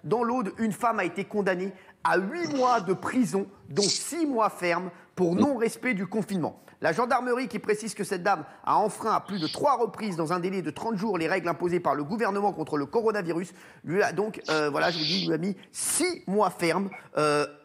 Dans l'Aude, une femme a été condamnée à 8 mois de prison, dont 6 mois fermes, pour non-respect du confinement. La gendarmerie qui précise que cette dame a enfreint à plus de 3 reprises dans un délai de 30 jours les règles imposées par le gouvernement contre le coronavirus. Lui a donc, voilà, je vous dis, lui a mis 6 mois fermes.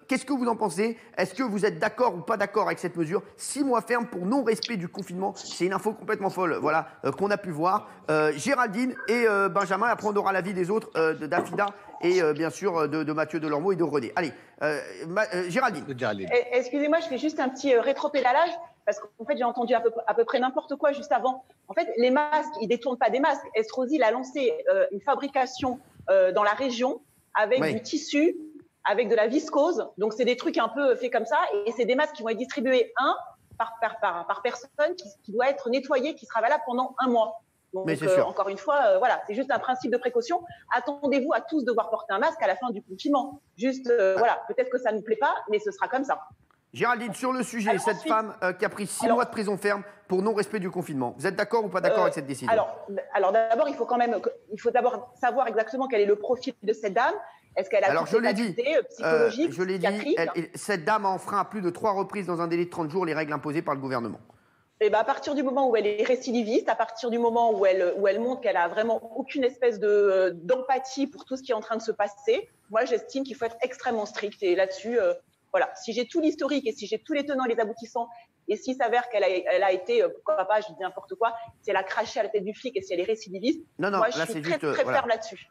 Qu'est-ce que vous en pensez? Est-ce que vous êtes d'accord ou pas d'accord avec cette mesure? 6 mois fermes pour non-respect du confinement. C'est une info complètement folle, voilà, qu'on a pu voir. Géraldine et Benjamin, après on aura l'avis des autres, d'Afida et bien sûr de Mathieu Delormeau et de René. Allez, Géraldine. Excusez-moi, je fais juste un petit rétropédalage. Parce qu'en fait, j'ai entendu à peu près n'importe quoi juste avant. En fait, les masques, ils détournent pas des masques. Estrosi, il a lancé une fabrication dans la région avec du tissu, avec de la viscose. Donc, c'est des trucs un peu faits comme ça. Et c'est des masques qui vont être distribués par personne qui doit être nettoyé, qui sera valable pendant 1 mois. Donc, encore une fois, voilà, c'est juste un principe de précaution. Attendez-vous à tous devoir porter un masque à la fin du confinement. Juste, voilà, peut-être que ça ne nous plaît pas, mais ce sera comme ça. Géraldine, sur le sujet, cette femme qui a pris 6 mois de prison ferme pour non-respect du confinement, vous êtes d'accord ou pas d'accord avec cette décision? Alors d'abord, il faut d'abord savoir exactement quel est le profil de cette dame. Est-ce qu'elle a toutes les activités psychologiques, je l'ai dit, cette dame a enfreint à plus de 3 reprises dans un délai de 30 jours les règles imposées par le gouvernement. Et ben à partir du moment où elle est récidiviste, à partir du moment où elle montre qu'elle a vraiment aucune espèce d'empathie pour tout ce qui est en train de se passer, moi j'estime qu'il faut être extrêmement strict. Et là-dessus, voilà, si j'ai tout l'historique et si j'ai tous les tenants et les aboutissants, et s'il s'avère qu'elle a été, pourquoi pas, je dis n'importe quoi, si elle a craché à la tête du flic et si elle est récidiviste, moi je suis très ferme là-dessus.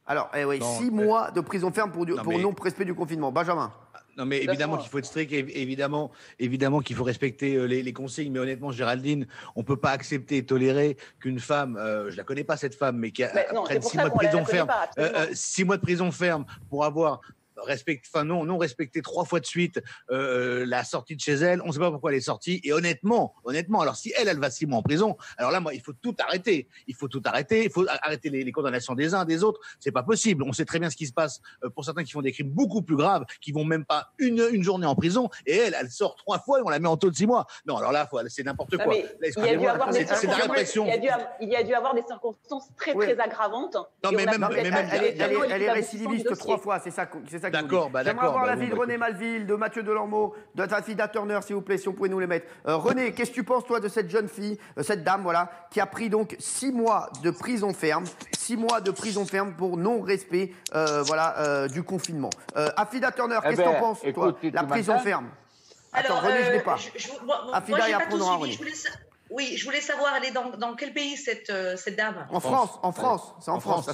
Alors, 6 mois de prison ferme pour non-respect du confinement. Benjamin. Non, mais évidemment qu'il faut être strict, évidemment qu'il faut respecter les consignes, mais honnêtement, Géraldine, on ne peut pas accepter et tolérer qu'une femme, je ne la connais pas cette femme, mais qui prenne 6 mois de prison ferme, 6 mois de prison ferme pour avoir non respecter 3 fois de suite la sortie de chez elle. On ne sait pas pourquoi elle est sortie. Et honnêtement, alors si elle va 6 mois en prison, alors là, moi, il faut tout arrêter. Il faut arrêter les condamnations des uns, des autres. C'est pas possible. On sait très bien ce qui se passe pour certains qui font des crimes beaucoup plus graves, qui vont même pas une journée en prison. Et elle sort 3 fois et on la met en taux de 6 mois. Non, alors là, c'est n'importe quoi. C'est de la répression. Il y a dû avoir des circonstances très aggravantes. Non, mais même elle est récidiviste 3 fois. C'est ça. D'accord, j'aimerais avoir l'avis de René Malville, de Mathieu Delormeau, de Afida Turner, s'il vous plaît, si vous pouvez nous les mettre. René, qu'est-ce que tu penses, toi, de cette jeune fille, cette dame, voilà, qui a pris donc 6 mois de prison ferme, 6 mois de prison ferme pour non-respect, du confinement. Afida Turner, qu'est-ce que t'en penses, toi, la prison ferme? Attends, René, je l'ai pas. Afida, et après on aura René. Oui, je voulais savoir, elle est dans quel pays cette dame? En France. C'est en France.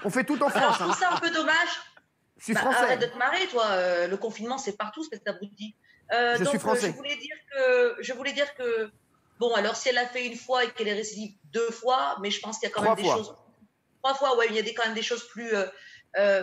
On fait tout en France. Alors, je trouve ça un peu dommage. Je suis français. Arrête de te marrer, toi. Le confinement, c'est partout, ce que tu abruti. Je suis français. Je voulais dire que, bon, alors si elle l'a fait 1 fois et qu'elle est récidive 2 fois, mais je pense qu'il y a quand même des choses. 3 fois, ouais, il y a quand même des choses plus,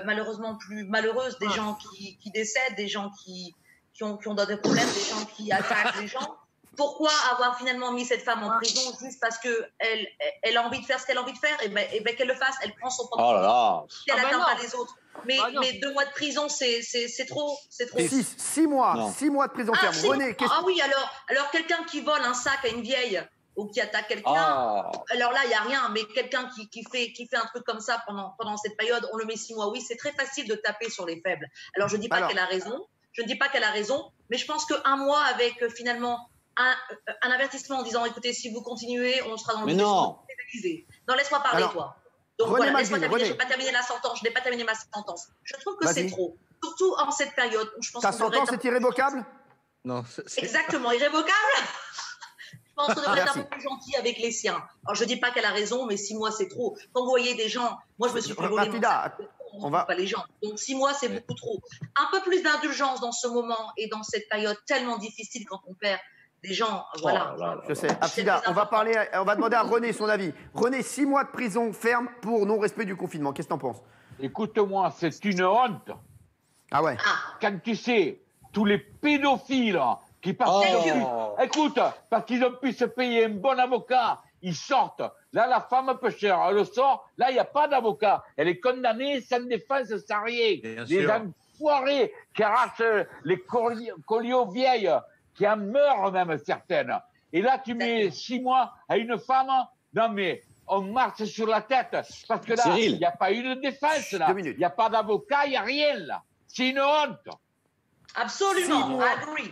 malheureusement, plus malheureuses, des gens qui décèdent, des gens qui ont des problèmes, des gens qui attaquent les gens. Pourquoi avoir finalement mis cette femme en prison juste parce qu'elle a envie de faire ce qu'elle a envie de faire? Et ben qu'elle le fasse, elle prend son propre. Oh là là. Elle n'atteint pas les autres. Mais 2 mois de prison, c'est trop. 6 mois. 6 mois de prison ferme. René, oui, alors quelqu'un qui vole un sac à une vieille ou qui attaque quelqu'un, alors là, il n'y a rien. Mais quelqu'un qui fait un truc comme ça pendant cette période, on le met 6 mois. Oui, c'est très facile de taper sur les faibles. Alors, je ne dis pas qu'elle a raison. Mais je pense qu'1 mois avec finalement un avertissement en disant, écoutez, si vous continuez, on sera dans le pénalisé. Non, laisse-moi parler, toi. Donc voilà, laisse-moi terminer. Je n'ai pas terminé la sentence. Je n'ai pas terminé ma sentence. Je trouve que c'est trop. Surtout en cette période où je pense ta sentence est irrévocable? Non. Exactement, irrévocable. Je pense qu'on devrait être un peu plus gentil avec les siens. Alors, je ne dis pas qu'elle a raison, mais 6 mois, c'est trop. Quand vous voyez des gens, moi, je me suis fait voler mon sac, on ne pas les gens. Donc, 6 mois, c'est beaucoup trop. Un peu plus d'indulgence dans ce moment et dans cette période tellement difficile quand on perd des gens, voilà. Je sais. Afida, on va demander à René son avis. René, 6 mois de prison ferme pour non-respect du confinement. Qu'est-ce que t'en penses? Écoute-moi, c'est une honte. Ah ouais. Quand tu sais, tous les pédophiles qui partent... Écoute, parce qu'ils ont pu se payer un bon avocat, ils sortent. Là, la femme peu chère, elle sort. Là, il n'y a pas d'avocat. Elle est condamnée sans défense, sans rien. Des enfoirés qui arrachent les colliers aux vieilles, qui en meurent même certaines. Et là, tu mets 6 mois à une femme. Non, mais on marche sur la tête. Parce que là, il n'y a pas eu de défense, là. Il n'y a pas d'avocat, il n'y a rien, là. C'est une honte. Absolument, agree.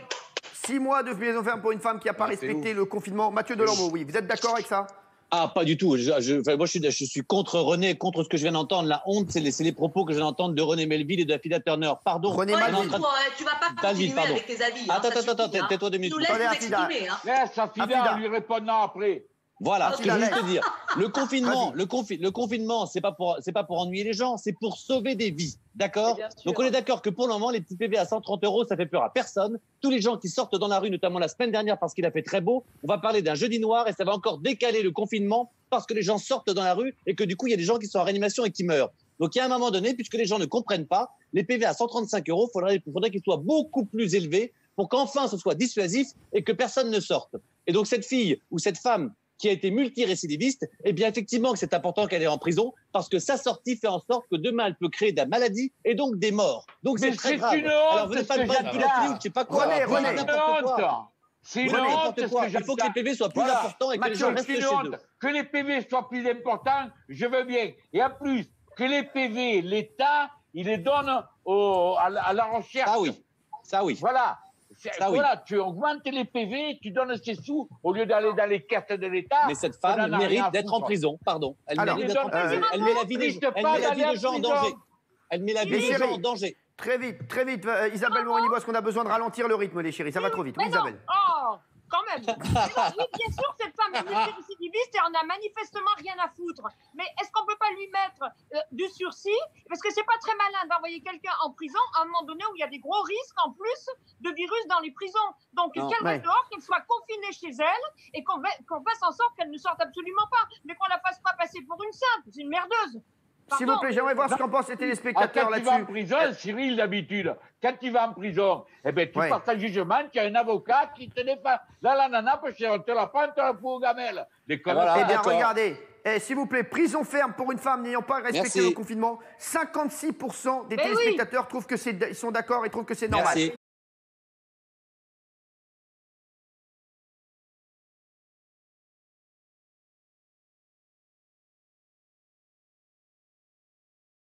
6 mois de prison ferme pour une femme qui n'a pas respecté le confinement. Mathieu Delormeau, oui. Vous êtes d'accord avec ça? Ah, pas du tout. Moi, je suis contre René, contre ce que je viens d'entendre. La honte, c'est les propos que je viens d'entendre de René Melville et de Afida Turner. Pardon. René Melville. Tu vas pas continuer avec tes avis. Attends, tais-toi 2 minutes. Tu nous laisses nous exprimer. Laisse Afida, on lui répondra après. Voilà, ce que je veux juste te dire. Le confinement, c'est pas pour ennuyer les gens, c'est pour sauver des vies. D'accord? Donc on est d'accord que pour le moment, les petits PV à 130 €, ça fait peur à personne. Tous les gens qui sortent dans la rue, notamment la semaine dernière parce qu'il a fait très beau, on va parler d'un jeudi noir et ça va encore décaler le confinement parce que les gens sortent dans la rue et que du coup, il y a des gens qui sont en réanimation et qui meurent. Donc il y a un moment donné, puisque les gens ne comprennent pas, les PV à 135 €, faudrait qu'ils soient beaucoup plus élevés pour qu'enfin ce soit dissuasif et que personne ne sorte. Et donc cette fille ou cette femme qui a été multirécidiviste, eh bien effectivement que c'est important qu'elle est en prison parce que sa sortie fait en sorte que demain elle peut créer de la maladie et donc des morts. Donc c'est très grave. Alors vous n'êtes pas le bras de ou je sais pas quoi. C'est une honte. Il faut que les PV soient plus importants et que les gens restent chez eux. Que les PV soient plus importants, je veux bien. Et en plus, que les PV, l'État, il les donne à la recherche. Ça oui. Voilà. Voilà, tu augmentes les PV, tu donnes ces sous au lieu d'aller dans les caisses de l'État. Mais cette femme mérite d'être en prison, pardon. Elle mérite d'être en prison. Elle met la vie des gens en danger. Elle met la vie des gens en danger. Très vite, Isabelle Morini-Bois, parce qu'on a besoin de ralentir le rythme, les chéris. Ça va trop vite. Oui, Isabelle. Oh, quand même. Oui, bien sûr, cette femme est multirécidiviste et on n'a manifestement rien à foutre. Mais est-ce qu'on ne peut pas lui mettre du sursis? Parce que c'est pas très malin d'envoyer quelqu'un en prison à un moment donné où il y a des gros risques en plus de virus dans les prisons. Donc qu'elle reste dehors, qu'elle soit confinée chez elle et qu'on fasse en sorte qu'elle ne sorte absolument pas. Mais qu'on la fasse pas passer pour une sainte. C'est une merdeuse. S'il vous plaît, j'aimerais voir ce qu'en pensent les téléspectateurs là-dessus. Quand il va en prison, Cyril, d'habitude, quand il va en prison, eh ben, tu passes un jugement, tu as un avocat qui te défend. Là, la nana, on te la prend, on te la fout aux gamelles. Eh bien, regardez, s'il vous plaît, prison ferme pour une femme n'ayant pas respecté le confinement. 56% des téléspectateurs trouvent que sont d'accord et trouvent que c'est normal.